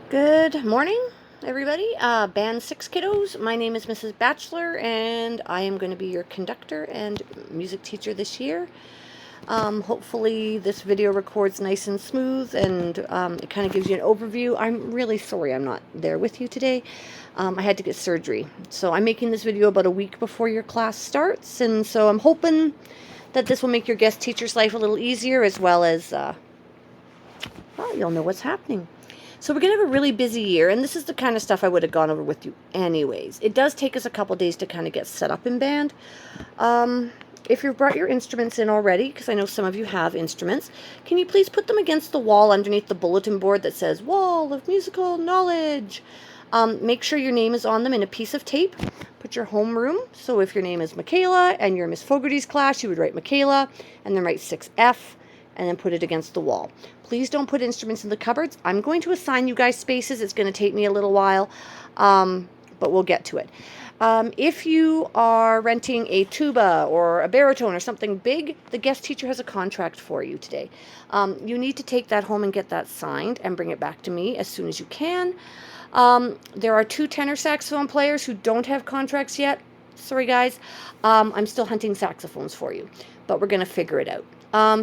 Good morning, everybody. Band 6 kiddos. My name is Mrs. Batchelor, and I am going to be your conductor and music teacher this year. Hopefully, this video records nice and smooth, and it kind of gives you an overview. I'm really sorry I'm not there with you today. I had to get surgery, so I'm making this video about a week before your class starts, and so I'm hoping that this will make your guest teacher's life a little easier, as well as, well, you'll know what's happening. So we're going to have a really busy year, and this is the kind of stuff I would have gone over with you anyways. It does take us a couple days to kind of get set up in band. If you've brought your instruments in already, because I know some of you have instruments, can you please put them against the wall underneath the bulletin board that says Wall of Musical Knowledge? Make sure your name is on them in a piece of tape. Put your homeroom. So if your name is Michaela and you're Miss Fogarty's class, you would write Michaela and then write 6F and then put it against the wall. Please don't put instruments in the cupboards. I'm going to assign you guys spaces. It's going to take me a little while, but we'll get to it. If you are renting a tuba or a baritone or something big, the guest teacher has a contract for you today. You need to take that home and get that signed and bring it back to me as soon as you can. There are 2 tenor saxophone players who don't have contracts yet. Sorry, guys. I'm still hunting saxophones for you, but we're going to figure it out.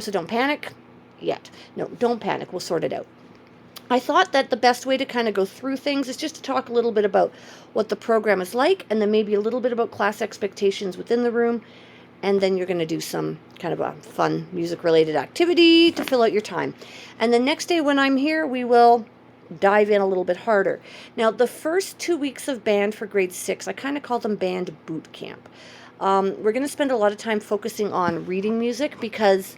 So don't panic yet. No, don't panic. We'll sort it out. I thought that the best way to kind of go through things is just to talk a little bit about what the program is like, and then maybe a little bit about class expectations within the room, and then you're going to do some kind of a fun music-related activity to fill out your time. And the next day when I'm here, we will dive in a little bit harder. Now, the first 2 weeks of band for grade 6, I kind of call them band boot camp. We're going to spend a lot of time focusing on reading music, because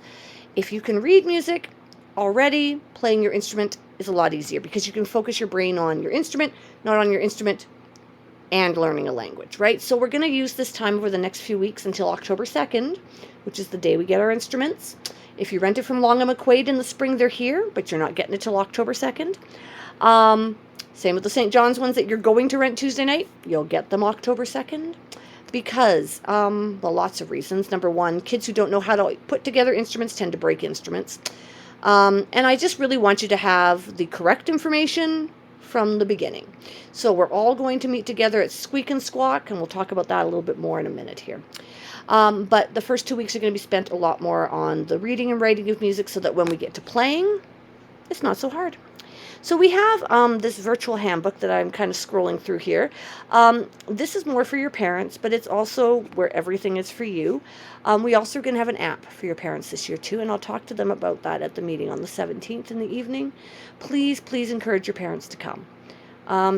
if you can read music already, playing your instrument is a lot easier, because you can focus your brain on your instrument, not on your instrument and learning a language, right? So we're going to use this time over the next few weeks until October 2nd, which is the day we get our instruments. If you rent it from Long and McQuaid in the spring, they're here, but you're not getting it till October 2nd. Same with the St. John's ones that you're going to rent Tuesday night. You'll get them October 2nd. Because, well, lots of reasons. Number one, kids who don't know how to put together instruments tend to break instruments. And I just really want you to have the correct information from the beginning. So we're all going to meet together at Squeak and Squawk, and we'll talk about that a little bit more in a minute here. But the first 2 weeks are going to be spent a lot more on the reading and writing of music, so that when we get to playing, it's not so hard. So we have this virtual handbook that I'm kind of scrolling through here. This is more for your parents, but it's also where everything is for you. We also are going to have an app for your parents this year too, and I'll talk to them about that at the meeting on the 17th in the evening. Please, please encourage your parents to come.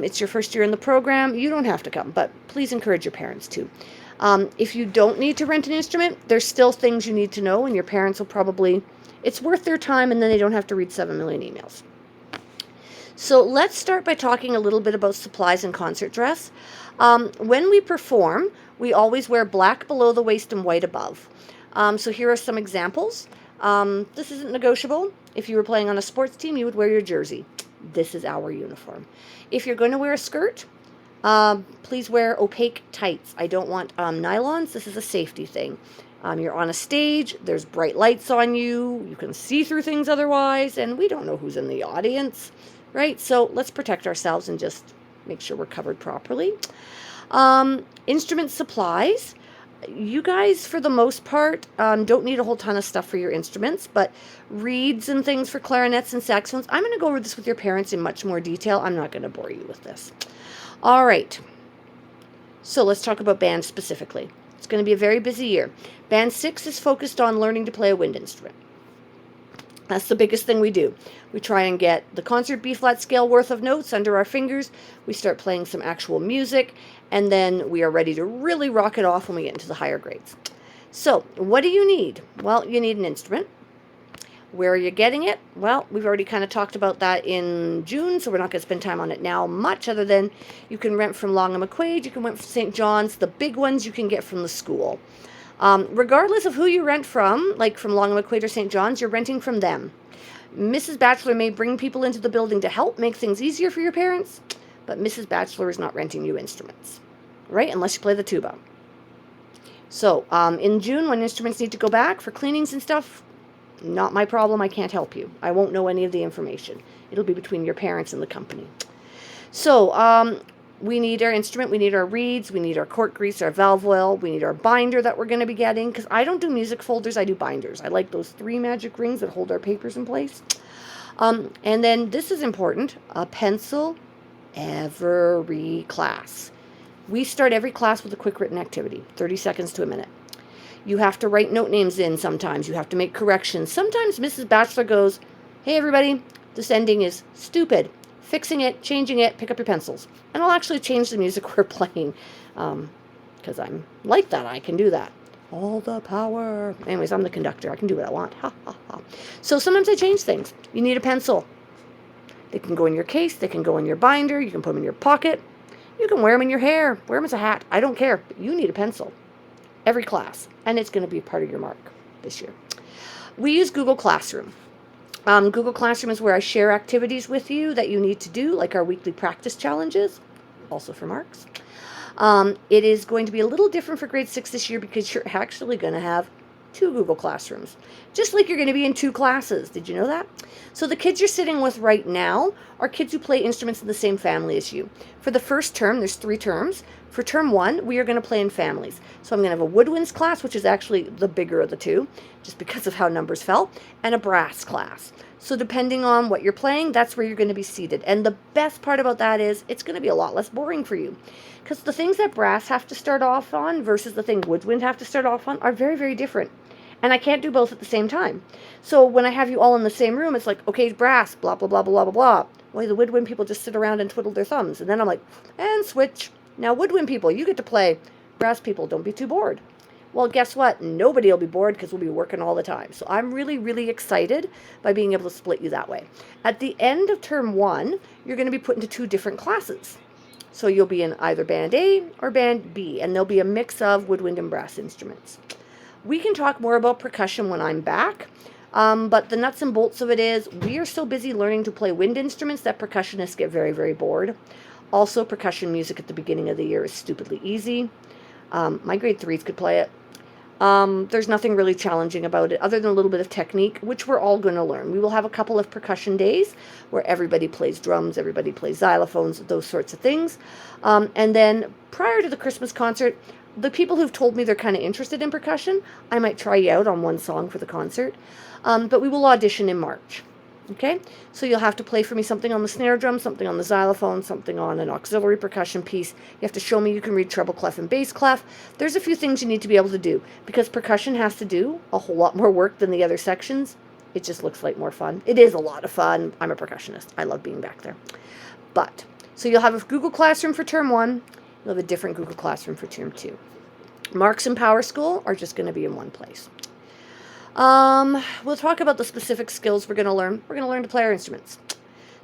It's your first year in the program. You don't have to come, but please encourage your parents to. If you don't need to rent an instrument, there's still things you need to know, and your parents will probably, it's worth their time, and then they don't have to read 7 million emails. So let's start by talking a little bit about supplies and concert dress. When we perform, we always wear black below the waist and white above. So here are some examples. This isn't negotiable. If you were playing on a sports team, you would wear your jersey. This is our uniform. If you're going to wear a skirt, please wear opaque tights. I don't want nylons. This is a safety thing. You're on a stage, there's bright lights on you, you can see through things otherwise, and we don't know who's in the audience. Right? So let's protect ourselves and just make sure we're covered properly. Instrument supplies. You guys, for the most part, don't need a whole ton of stuff for your instruments, but reeds and things for clarinets and saxophones. I'm going to go over this with your parents in much more detail. I'm not going to bore you with this. All right. So let's talk about band specifically. It's going to be a very busy year. Band 6 is focused on learning to play a wind instrument. That's the biggest thing we do. We try and get the concert B-flat scale worth of notes under our fingers. We start playing some actual music, and then we are ready to really rock it off when we get into the higher grades. So, what do you need? Well, you need an instrument. Where are you getting it? Well, we've already kind of talked about that in June, so we're not going to spend time on it now much, other than you can rent from Long and McQuaid, you can rent from St. John's. The big ones you can get from the school. Regardless of who you rent from, like from Long and McQuaid or St. John's, you're renting from them. Mrs. Batchelor may bring people into the building to help make things easier for your parents, but Mrs. Batchelor is not renting you instruments, right? Unless you play the tuba. So, in June, when instruments need to go back for cleanings and stuff, not my problem. I can't help you. I won't know any of the information. It'll be between your parents and the company. So, we need our instrument, we need our reeds, we need our cork grease, our valve oil, we need our binder that we're going to be getting, because I don't do music folders, I do binders. I like those 3 magic rings that hold our papers in place. And then this is important, a pencil every class. We start every class with a quick written activity, 30 seconds to a minute. You have to write note names in sometimes. You have to make corrections. Sometimes Mrs. Batchelor goes, hey, everybody, this ending is stupid. Fixing it, changing it, pick up your pencils. And I'll actually change the music we're playing because I'm like that. I can do that. All the power. Anyways, I'm the conductor. I can do what I want. Ha, ha, ha. So sometimes I change things. You need a pencil. They can go in your case. They can go in your binder. You can put them in your pocket. You can wear them in your hair. Wear them as a hat. I don't care. But you need a pencil. Every class. And it's going to be part of your mark this year. We use Google Classroom. Google Classroom is where I share activities with you that you need to do, like our weekly practice challenges, also for marks. It is going to be a little different for grade 6 this year because you're actually going to have 2 Google Classrooms, just like you're going to be in 2 classes. Did you know that? So the kids you're sitting with right now are kids who play instruments in the same family as you. For the first term, there's 3 terms. For term 1, we are going to play in families. So I'm going to have a woodwinds class, which is actually the bigger of the 2, just because of how numbers fell, and a brass class. So depending on what you're playing, that's where you're going to be seated. And the best part about that is it's going to be a lot less boring for you. Because the things that brass have to start off on versus the thing woodwind have to start off on are very, very different. And I can't do both at the same time. So when I have you all in the same room, it's like, okay, brass, blah, blah, blah, blah, blah, blah. Boy, the woodwind people just sit around and twiddle their thumbs. And then I'm like, and switch. Now, woodwind people, you get to play. Brass people, don't be too bored. Well, guess what? Nobody will be bored because we'll be working all the time. So I'm really, really excited by being able to split you that way. At the end of term 1, you're going to be put into 2 different classes. So you'll be in either band A or band B, and there'll be a mix of woodwind and brass instruments. We can talk more about percussion when I'm back, but the nuts and bolts of it is we are so busy learning to play wind instruments that percussionists get very, very bored. Also, percussion music at the beginning of the year is stupidly easy. My grade 3s could play it. There's nothing really challenging about it other than a little bit of technique, which we're all going to learn. We will have a couple of percussion days where everybody plays drums, everybody plays xylophones, those sorts of things. And then prior to the Christmas concert, the people who've told me they're kind of interested in percussion, I might try you out on one song for the concert. But we will audition in March. Okay, so you'll have to play for me something on the snare drum, something on the xylophone, something on an auxiliary percussion piece. You have to show me you can read treble clef and bass clef. There's a few things you need to be able to do because percussion has to do a whole lot more work than the other sections. It just looks like more fun. It is a lot of fun. I'm a percussionist. I love being back there. But, so you'll have a Google Classroom for term 1. You'll have a different Google Classroom for term 2. Marks in Power School are just going to be in one place. We'll talk about the specific skills we're going to learn. We're going to learn to play our instruments.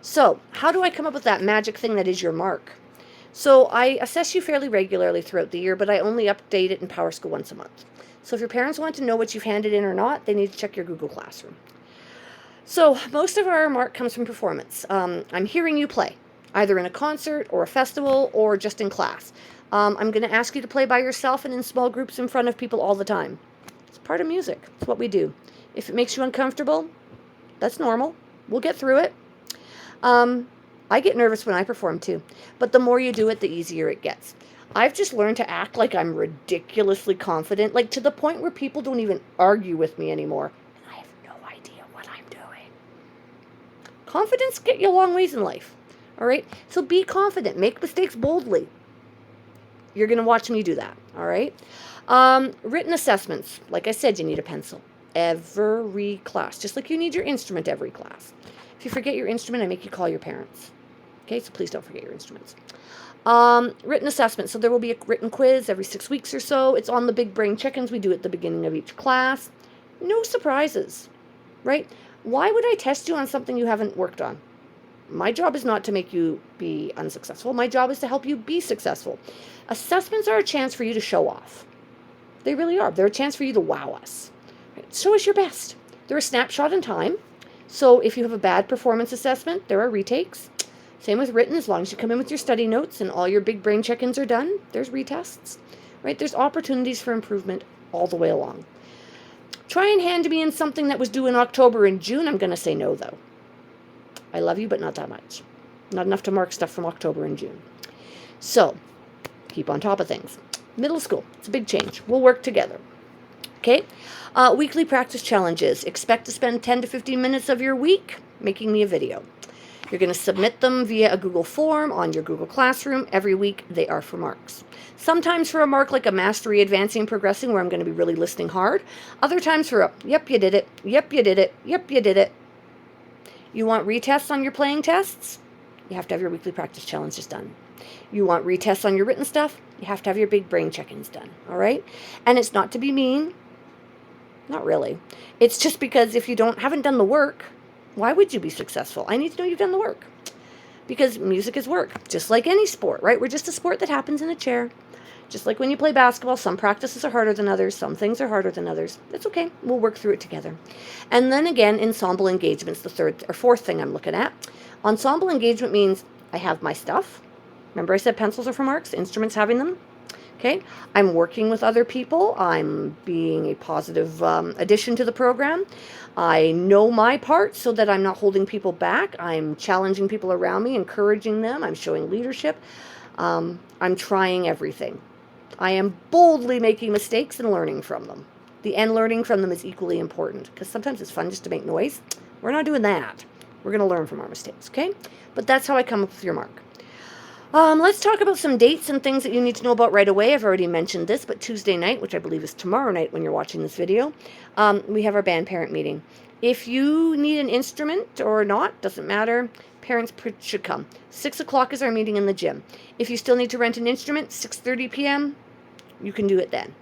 So, how do I come up with that magic thing that is your mark? So, I assess you fairly regularly throughout the year, but I only update it in Power School once a month. So, if your parents want to know what you've handed in or not, they need to check your Google Classroom. So, most of our mark comes from performance. I'm hearing you play, either in a concert or a festival or just in class. I'm going to ask you to play by yourself and in small groups in front of people all the time. Part of music. It's what we do. If it makes you uncomfortable, that's normal. We'll get through it. I get nervous when I perform too, but the more you do it, the easier it gets. I've just learned to act like I'm ridiculously confident, like to the point where people don't even argue with me anymore. And I have no idea what I'm doing. Confidence get you a long ways in life. All right? So be confident. Make mistakes boldly. You're going to watch me do that. All right? Written assessments. Like I said, you need a pencil. Every class. Just like you need your instrument every class. If you forget your instrument, I make you call your parents. Okay, so please don't forget your instruments. Written assessment. So there will be a written quiz every 6 weeks or so. It's on the Big Brain Chickens we do at the beginning of each class. No surprises, right? Why would I test you on something you haven't worked on? My job is not to make you be unsuccessful. My job is to help you be successful. Assessments are a chance for you to show off. They really are. They're a chance for you to wow us. Right? Show us your best. They're a snapshot in time. So if you have a bad performance assessment, there are retakes. Same with written. As long as you come in with your study notes and all your Big Brain check-ins are done, there's retests. Right? There's opportunities for improvement all the way along. Try and hand me in something that was due in October and June. I'm going to say no, though. I love you, but not that much. Not enough to mark stuff from October and June. So, keep on top of things. Middle school, it's a big change. We'll work together. Okay? Weekly practice challenges. Expect to spend 10 to 15 minutes of your week making me a video. You're going to submit them via a Google form on your Google Classroom. Every week, they are for marks. Sometimes for a mark like a mastery, advancing, and progressing, where I'm going to be really listening hard. Other times for a, yep, you did it, yep, you did it, yep, you did it. You want retests on your playing tests? You have to have your weekly practice challenges done. You want retests on your written stuff? You have to have your big brain check-ins done, all right? And it's not to be mean. Not really. It's just because if you haven't done the work, why would you be successful? I need to know you've done the work. Because music is work, just like any sport, right? We're just a sport that happens in a chair. Just like when you play basketball, some practices are harder than others, some things are harder than others. It's okay, we'll work through it together. And then again, ensemble engagement's the third or fourth thing I'm looking at. Ensemble engagement means I have my stuff. Remember I said pencils are for marks, instruments having them? Okay, I'm working with other people. I'm being a positive addition to the program. I know my part so that I'm not holding people back. I'm challenging people around me, encouraging them. I'm showing leadership. I'm trying everything. I am boldly making mistakes and learning from them. The end learning from them is equally important because sometimes it's fun just to make noise. We're not doing that. We're going to learn from our mistakes, okay? But that's how I come up with your mark. Let's talk about some dates and things that you need to know about right away. I've already mentioned this, but Tuesday night, which I believe is tomorrow night when you're watching this video, we have our band parent meeting. If you need an instrument or not, doesn't matter, parents should come. 6 o'clock is our meeting in the gym. If you still need to rent an instrument, 6:30 p.m., you can do it then.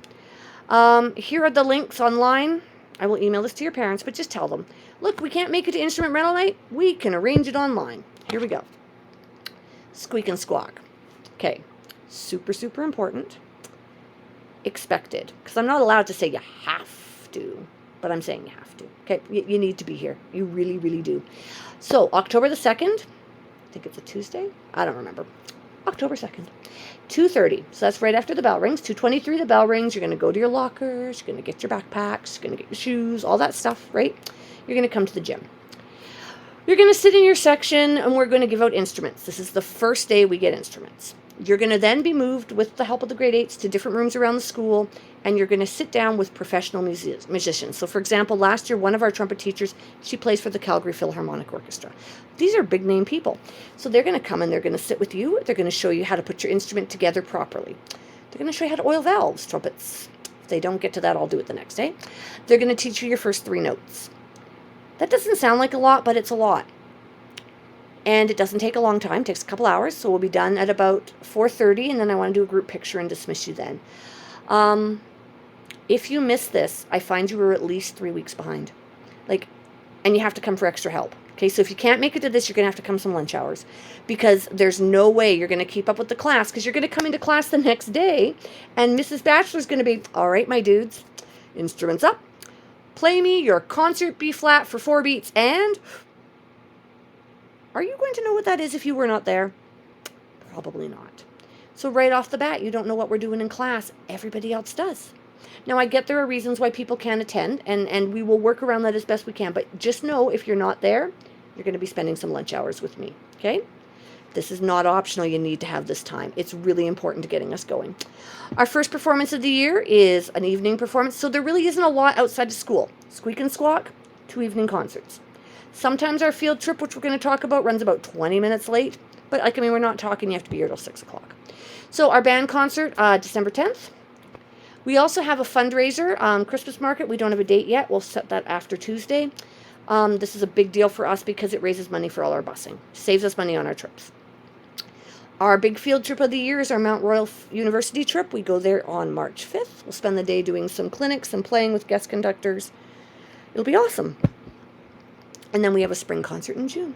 Here are the links online. I will email this to your parents, but just tell them, look, we can't make it to instrument rental night. We can arrange it online. Here we go. Squeak and squawk. Okay, super, super important. Expected, because I'm not allowed to say you have to, but I'm saying you have to. Okay, you need to be here. You really, really do. So, October the 2nd, I think it's a Tuesday. I don't remember. October 2nd, 2:30. So that's right after the bell rings. 2:23, the bell rings. You're going to go to your lockers. You're going to get your backpacks. You're going to get your shoes, all that stuff, right? You're going to come to the gym. You're going to sit in your section, and we're going to give out instruments. This is the first day we get instruments. You're going to then be moved with the help of the grade 8s to different rooms around the school, and you're going to sit down with professional musicians. So, for example, last year, one of our trumpet teachers, she plays for the Calgary Philharmonic Orchestra. These are big-name people. So they're going to come, and they're going to sit with you. They're going to show you how to put your instrument together properly. They're going to show you how to oil valves, trumpets. If they don't get to that, I'll do it the next day. They're going to teach you your first 3 notes. That doesn't sound like a lot, but it's a lot. And it doesn't take a long time. It takes a couple hours. So we'll be done at about 4:30, and then I want to do a group picture and dismiss you then. If you miss this, I find you were at least 3 weeks behind. And you have to come for extra help. Okay, so if you can't make it to this, you're going to have to come some lunch hours. Because there's no way you're going to keep up with the class. Because you're going to come into class the next day, and Mrs. Batchelor's going to be, all right, my dudes, instruments up. Play me your concert B-flat for 4 beats, and... Are you going to know what that is if you were not there? Probably not. So right off the bat, you don't know what we're doing in class. Everybody else does. Now, I get there are reasons why people can't attend, and we will work around that as best we can. But just know, if you're not there, you're going to be spending some lunch hours with me, okay? This is not optional. You need to have this time. It's really important to getting us going. Our first performance of the year is an evening performance, so there really isn't a lot outside of school. Squeak and squawk, 2 evening concerts. Sometimes our field trip, which we're going to talk about, runs about 20 minutes late. But, we're not talking you have to be here till 6 o'clock. So our band concert, December 10th. We also have a fundraiser, Christmas market. We don't have a date yet. We'll set that after Tuesday. This is a big deal for us because it raises money for all our busing. Saves us money on our trips. Our big field trip of the year is our Mount Royal University trip. We go there on March 5th. We'll spend the day doing some clinics and playing with guest conductors. It'll be awesome. And then we have a spring concert in June.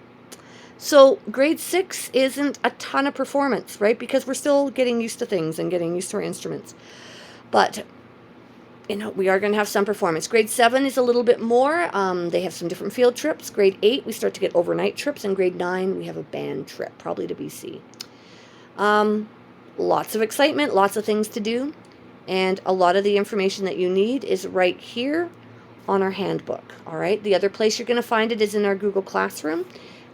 So grade 6 isn't a ton of performance, right? Because we're still getting used to things and getting used to our instruments. But, we are going to have some performance. Grade 7 is a little bit more. They have some different field trips. Grade 8, we start to get overnight trips. And grade 9, we have a band trip, probably to BC. Lots of excitement, lots of things to do. And a lot of the information that you need is right here on our handbook, all right? The other place you're going to find it is in our Google Classroom.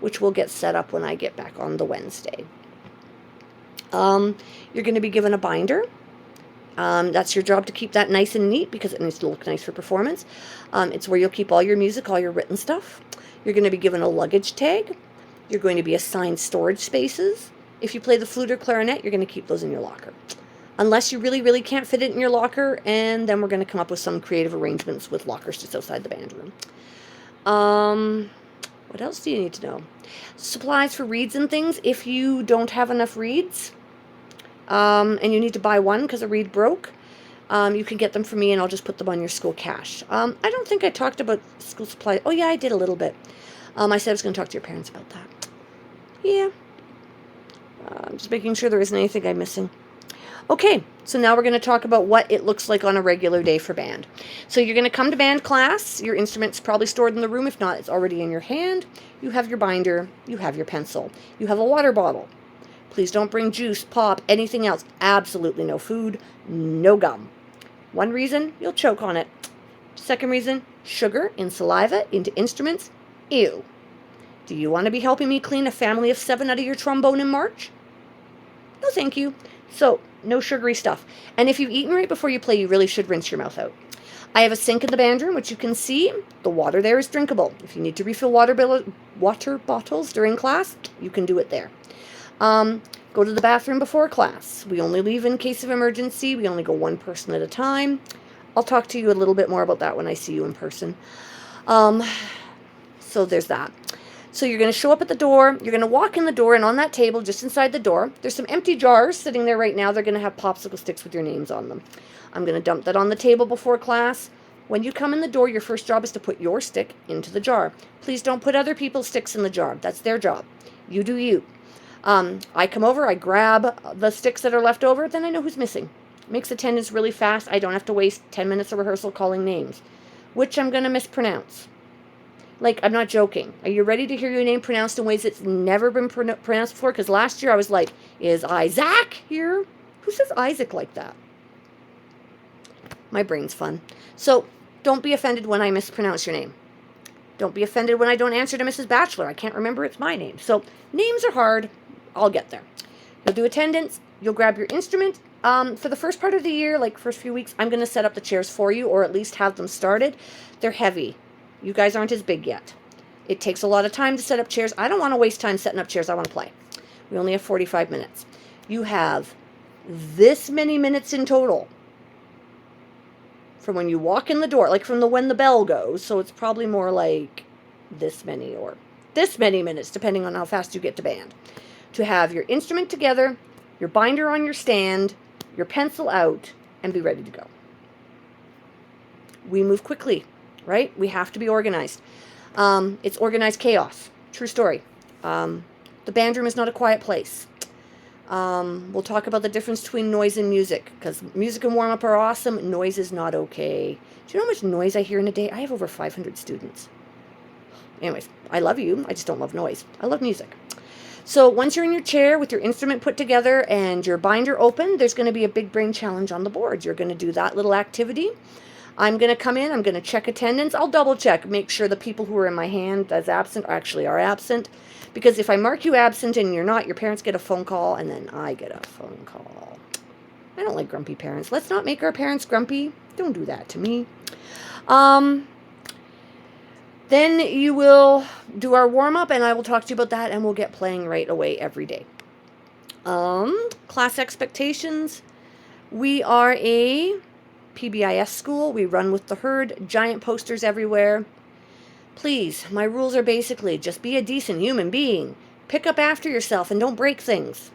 which will get set up when I get back on the Wednesday. You're going to be given a binder. That's your job to keep that nice and neat because it needs to look nice for performance. It's where you'll keep all your music, all your written stuff. You're going to be given a luggage tag. You're going to be assigned storage spaces. If you play the flute or clarinet, you're going to keep those in your locker. Unless you really, really can't fit it in your locker, and then we're going to come up with some creative arrangements with lockers just outside the band room. What else do you need to know? Supplies for reeds and things. If you don't have enough reeds, and you need to buy one because a reed broke, you can get them from me and I'll just put them on your school cash. I don't think I talked about school supplies. Oh yeah, I did a little bit. I said I was going to talk to your parents about that. Yeah. I'm just making sure there isn't anything I'm missing. Okay, so now we're going to talk about what it looks like on a regular day for band. So you're going to come to band class. Your instrument's probably stored in the room. If not, it's already in your hand. You have your binder. You have your pencil. You have a water bottle. Please don't bring juice, pop, anything else. Absolutely no food, no gum. One reason, you'll choke on it. Second reason, sugar and saliva into instruments. Ew. Do you want to be helping me clean a family of 7 out of your trombone in March? No, thank you. So, no sugary stuff. And if you've eaten right before you play, you really should rinse your mouth out. I have a sink in the band room, which you can see. The water there is drinkable. If you need to refill water bottles during class, you can do it there. Go to the bathroom before class. We only leave in case of emergency. We only go one person at a time. I'll talk to you a little bit more about that when I see you in person. So there's that. So you're going to show up at the door. You're going to walk in the door, and on that table, just inside the door, there's some empty jars sitting there right now. They're going to have popsicle sticks with your names on them. I'm going to dump that on the table before class. When you come in the door, your first job is to put your stick into the jar. Please don't put other people's sticks in the jar. That's their job. You do you. I come over, I grab the sticks that are left over, then I know who's missing. Makes attendance really fast. I don't have to waste 10 minutes of rehearsal calling names, which I'm going to mispronounce. Like, I'm not joking. Are you ready to hear your name pronounced in ways it's never been pronounced before? Because last year I was like, is Isaac here? Who says Isaac like that? My brain's fun. So, don't be offended when I mispronounce your name. Don't be offended when I don't answer to Mrs. Batchelor. I can't remember it's my name. So, names are hard. I'll get there. You'll do attendance. You'll grab your instrument. For the first part of the year, like first few weeks, I'm going to set up the chairs for you, or at least have them started. They're heavy. You guys aren't as big yet. It takes a lot of time to set up chairs. I don't want to waste time setting up chairs. I want to play. We only have 45 minutes. You have this many minutes in total from when you walk in the door, like from when the bell goes. So it's probably more like this many or this many minutes, depending on how fast you get to band, to have your instrument together, your binder on your stand, your pencil out, and be ready to go. We move quickly, right? We have to be organized. It's organized chaos. True story. The band room is not a quiet place. We'll talk about the difference between noise and music, because music and warm-up are awesome. Noise is not okay. Do you know how much noise I hear in a day? I have over 500 students. Anyways, I love you. I just don't love noise. I love music. So once you're in your chair with your instrument put together and your binder open, there's going to be a big brain challenge on the board. You're going to do that little activity. I'm going to come in. I'm going to check attendance. I'll double check, make sure the people who are in my hand as absent actually are absent. Because if I mark you absent and you're not, your parents get a phone call and then I get a phone call. I don't like grumpy parents. Let's not make our parents grumpy. Don't do that to me. Then you will do our warm-up, and I will talk to you about that, and we'll get playing right away every day. Class expectations. We are a PBIS school. We run with the herd. Giant posters everywhere. Please, my rules are basically just be a decent human being. Pick up after yourself and don't break things.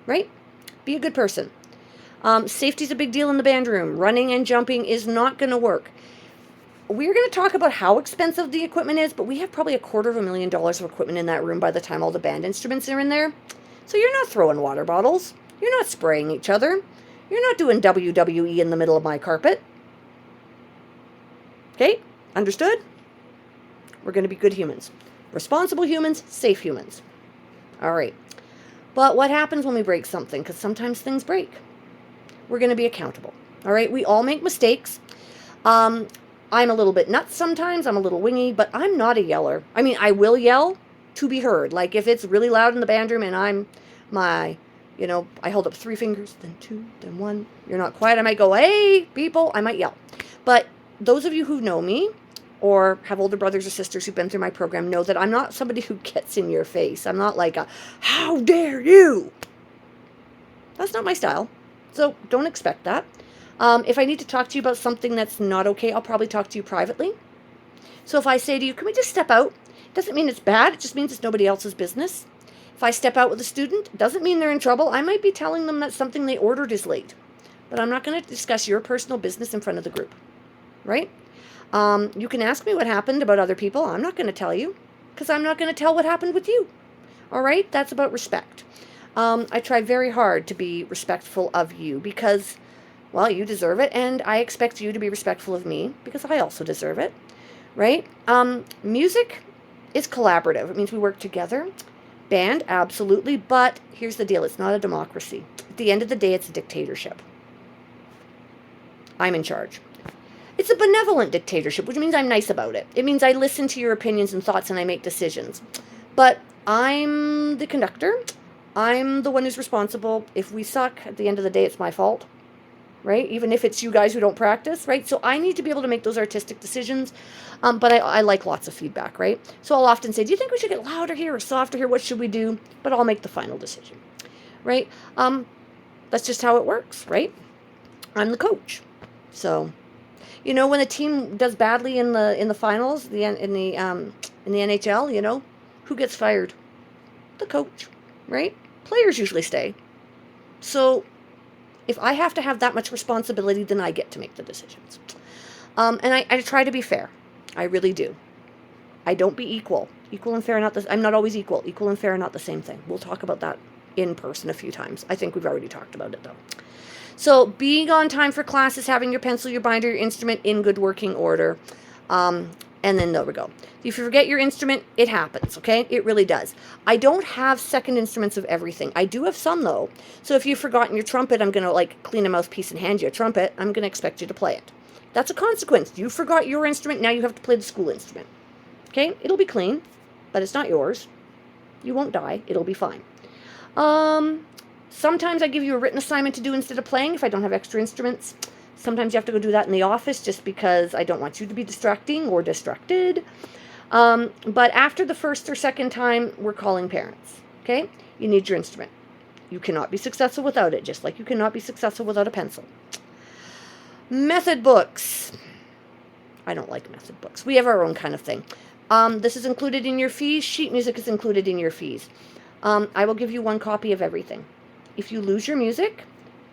Right? Be a good person. Safety's a big deal in the band room. Running and jumping is not going to work. We're going to talk about how expensive the equipment is, but we have probably $250,000 of equipment in that room by the time all the band instruments are in there. So you're not throwing water bottles. You're not spraying each other. You're not doing WWE in the middle of my carpet. Okay? Understood? We're going to be good humans. Responsible humans, safe humans. All right. But what happens when we break something? Because sometimes things break. We're going to be accountable. All right? We all make mistakes. I'm a little bit nuts sometimes. I'm a little wingy, but I'm not a yeller. I mean, I will yell, to be heard. Like if it's really loud in the band room and I hold up 3 fingers, then 2, then 1. You're not quiet. I might go, hey, people. I might yell. But those of you who know me or have older brothers or sisters who've been through my program know that I'm not somebody who gets in your face. I'm not like how dare you? That's not my style. So don't expect that. If I need to talk to you about something that's not okay, I'll probably talk to you privately. So if I say to you, can we just step out? It doesn't mean it's bad. It just means it's nobody else's business. If I step out with a student, it doesn't mean they're in trouble. I might be telling them that something they ordered is late. But I'm not going to discuss your personal business in front of the group. Right? You can ask me what happened about other people. I'm not going to tell you because I'm not going to tell what happened with you. All right? That's about respect. I try very hard to be respectful of you because, well, you deserve it. And I expect you to be respectful of me because I also deserve it. Right? Music is collaborative. It means we work together. Band, absolutely. But here's the deal. It's not a democracy. At the end of the day, it's a dictatorship. I'm in charge. It's a benevolent dictatorship, which means I'm nice about it. It means I listen to your opinions and thoughts and I make decisions. But I'm the conductor. I'm the one who's responsible. If we suck, at the end of the day, it's my fault. Right? Even if it's you guys who don't practice, right? So I need to be able to make those artistic decisions. But I like lots of feedback, right? So I'll often say, do you think we should get louder here or softer here? What should we do? But I'll make the final decision, right? That's just how it works, right? I'm the coach. So, when a team does badly in the finals, in the NHL, who gets fired? The coach, right? Players usually stay. So if I have to have that much responsibility, then I get to make the decisions. And I try to be fair. I really do. I don't be equal. Equal and fair are not I'm not always equal. Equal and fair are not the same thing. We'll talk about that in person a few times. I think we've already talked about it, though. So being on time for class is having your pencil, your binder, your instrument in good working order. And then there we go. If you forget your instrument, it happens, okay? It really does. I don't have second instruments of everything. I do have some, though. So if you've forgotten your trumpet, I'm going to, clean a mouthpiece and hand you a trumpet. I'm going to expect you to play it. That's a consequence. You forgot your instrument, now you have to play the school instrument. Okay? It'll be clean, but it's not yours. You won't die. It'll be fine. Sometimes I give you a written assignment to do instead of playing if I don't have extra instruments. Sometimes you have to go do that in the office just because I don't want you to be distracting or distracted. But after the first or second time, we're calling parents. Okay? You need your instrument. You cannot be successful without it, just like you cannot be successful without a pencil. Method books. I don't like method books. We have our own kind of thing. This is included in your fees. Sheet music is included in your fees. I will give you 1 copy of everything. If you lose your music,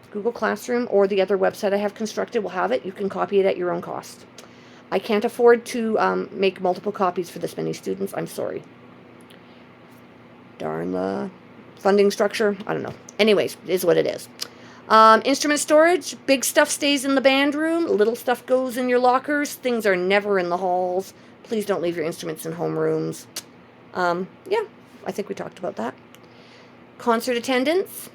Google Classroom or the other website I have constructed will have it. You can copy it at your own cost. I can't afford to make multiple copies for this many students. I'm sorry. Darn the funding structure. I don't know. Anyways, it is what it is. Instrument storage. Big stuff stays in the band room. Little stuff goes in your lockers. Things are never in the halls. Please don't leave your instruments in homerooms. Yeah, I think we talked about that. Concert attendance.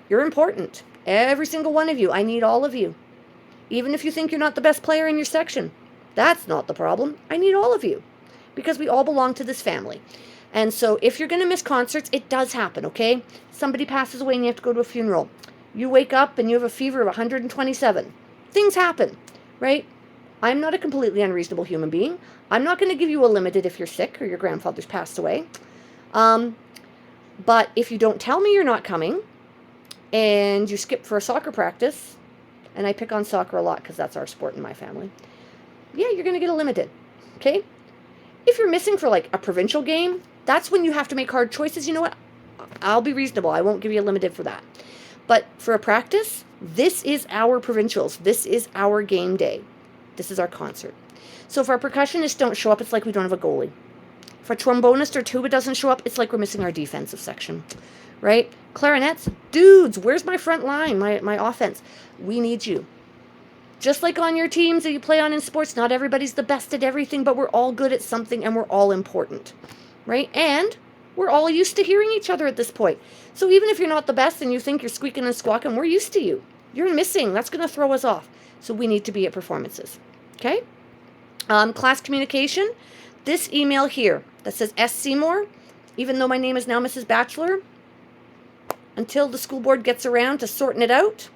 You're important. Every single one of you. I need all of you. Even if you think you're not the best player in your section. That's not the problem. I need all of you. Because we all belong to this family. And so if you're going to miss concerts, it does happen, okay? Somebody passes away and you have to go to a funeral. You wake up and you have a fever of 127. Things happen, right? I'm not a completely unreasonable human being. I'm not going to give you a limited if you're sick or your grandfather's passed away. But if you don't tell me you're not coming, and you skip for a soccer practice, and I pick on soccer a lot because that's our sport in my family, yeah, you're going to get a limited, okay? If you're missing for a provincial game, that's when you have to make hard choices. You know what? I'll be reasonable. I won't give you a limited for that. But for a practice, this is our provincials. This is our game day. This is our concert. So if our percussionists don't show up, it's like we don't have a goalie. If our trombonist or tuba doesn't show up, it's like we're missing our defensive section, right? Clarinets, dudes, where's my front line, my offense? We need you. Just like on your teams that you play on in sports, not everybody's the best at everything, but we're all good at something and we're all important, right? And we're all used to hearing each other at this point. So even if you're not the best and you think you're squeaking and squawking, we're used to you. You're missing. That's going to throw us off. So we need to be at performances, okay? Class communication, this email here that says S. Seymour, even though my name is now Mrs. Batchelor, until the school board gets around to sorting it out,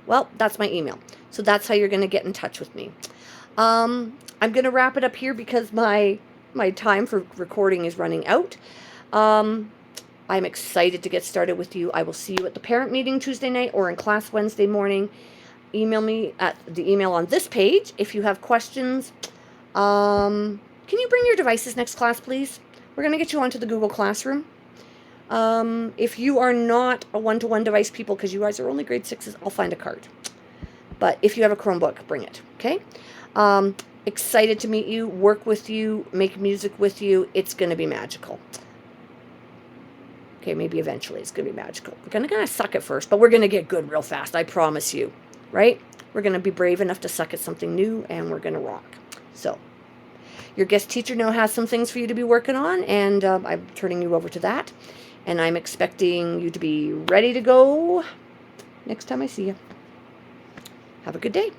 well, that's my email. So that's how you're going to get in touch with me. I'm going to wrap it up here because my time for recording is running out. I'm excited to get started with you. I will see you at the parent meeting Tuesday night or in class Wednesday morning. Email me at the email on this page if you have questions. Can you bring your devices next class, please? We're going to get you onto the Google Classroom. If you are not a one-to-one device people, because you guys are only grade 6s, I'll find a card. But if you have a Chromebook, bring it, okay? Excited to meet you, work with you, make music with you. It's going to be magical. Okay, maybe eventually it's going to be magical. We're going to suck at first, but we're going to get good real fast, I promise you, right? We're going to be brave enough to suck at something new, and we're going to rock. So, your guest teacher now has some things for you to be working on, and I'm turning you over to that. And I'm expecting you to be ready to go next time I see you. Have a good day.